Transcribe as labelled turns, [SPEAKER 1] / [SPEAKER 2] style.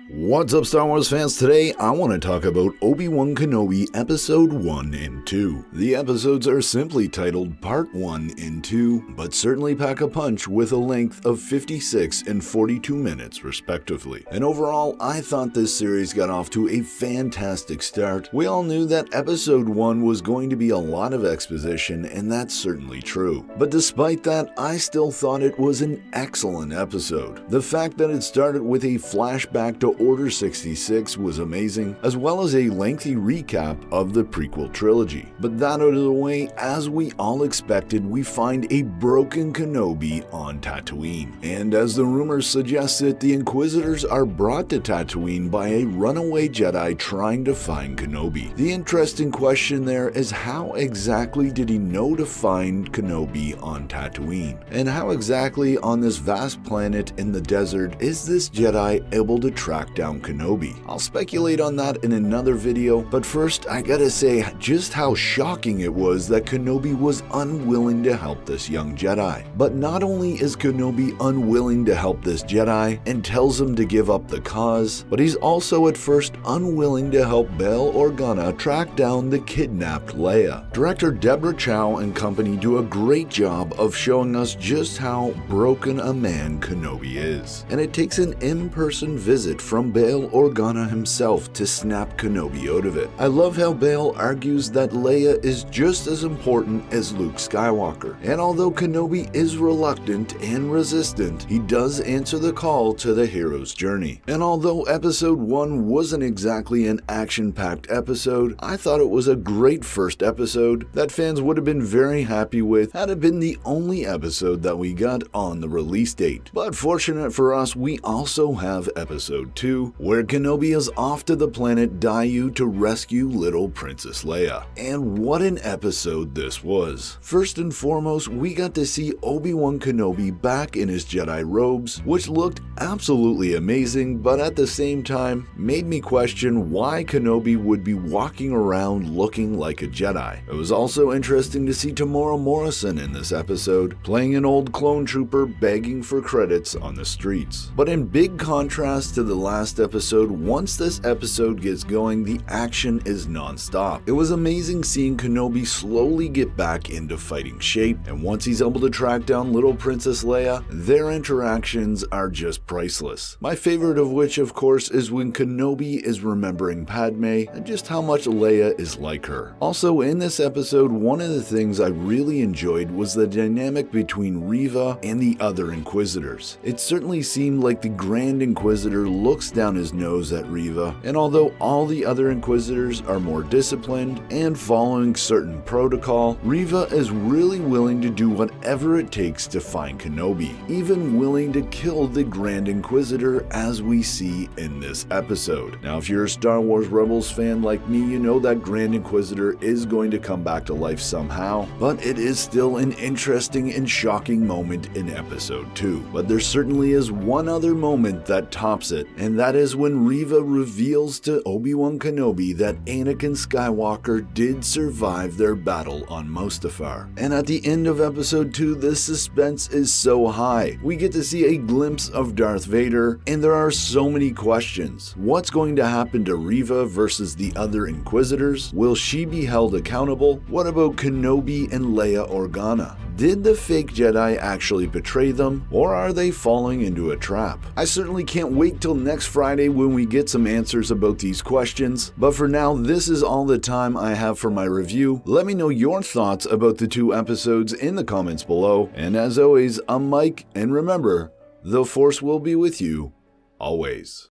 [SPEAKER 1] What's up, Star Wars fans? Today, I want to talk about Obi-Wan Kenobi Episode 1 and 2. The episodes are simply titled Part 1 and 2, but certainly pack a punch with a length of 56 and 42 minutes, respectively. And overall, I thought this series got off to a fantastic start. We all knew that Episode 1 was going to be a lot of exposition, and that's certainly true. But despite that, I still thought it was an excellent episode. The fact that it started with a flashback to Order 66 was amazing, as well as a lengthy recap of the prequel trilogy. But that out of the way, as we all expected, we find a broken Kenobi on Tatooine. And as the rumors suggest it, the Inquisitors are brought to Tatooine by a runaway Jedi trying to find Kenobi. The interesting question there is, how exactly did he know to find Kenobi on Tatooine? And how exactly on this vast planet in the desert is this Jedi able to track down Kenobi? I'll speculate on that in another video, but first I gotta say just how shocking it was that Kenobi was unwilling to help this young Jedi. But not only is Kenobi unwilling to help this Jedi and tells him to give up the cause, but he's also at first unwilling to help Bail Organa track down the kidnapped Leia. Director Deborah Chow and company do a great job of showing us just how broken a man Kenobi is, and it takes an in-person visit from Bail Organa himself to snap Kenobi out of it. I love how Bail argues that Leia is just as important as Luke Skywalker, and although Kenobi is reluctant and resistant, he does answer the call to the hero's journey. And although Episode 1 wasn't exactly an action-packed episode, I thought it was a great first episode that fans would have been very happy with had it been the only episode that we got on the release date. But fortunate for us, we also have Episode 2, where Kenobi is off to the planet Daiyu to rescue little Princess Leia. And what an episode this was. First and foremost, we got to see Obi-Wan Kenobi back in his Jedi robes, which looked absolutely amazing, but at the same time made me question why Kenobi would be walking around looking like a Jedi. It was also interesting to see Tamora Morrison in this episode, playing an old clone trooper begging for credits on the streets. But in big contrast to the last episode, once this episode gets going, the action is non-stop. It was amazing seeing Kenobi slowly get back into fighting shape, and once he's able to track down little Princess Leia, their interactions are just priceless. My favorite of which, of course, is when Kenobi is remembering Padme and just how much Leia is like her. Also, in this episode, one of the things I really enjoyed was the dynamic between Reva and the other Inquisitors. It certainly seemed like the Grand Inquisitor looks down his nose at Reva, and although all the other Inquisitors are more disciplined and following certain protocol, Reva is really willing to do whatever it takes to find Kenobi, even willing to kill the Grand Inquisitor as we see in this episode. Now, if you're a Star Wars Rebels fan like me, you know that Grand Inquisitor is going to come back to life somehow, but it is still an interesting and shocking moment in Episode 2. But there certainly is one other moment that tops it, and that is when Reva reveals to Obi-Wan Kenobi that Anakin Skywalker did survive their battle on Mustafar. And at the end of Episode 2, the suspense is so high. We get to see a glimpse of Darth Vader, and there are so many questions. What's going to happen to Reva versus the other Inquisitors? Will she be held accountable? What about Kenobi and Leia Organa? Did the fake Jedi actually betray them, or are they falling into a trap? I certainly can't wait till next Friday when we get some answers about these questions, but for now, this is all the time I have for my review. Let me know your thoughts about the two episodes in the comments below, and as always, I'm Mike, and remember, the Force will be with you always.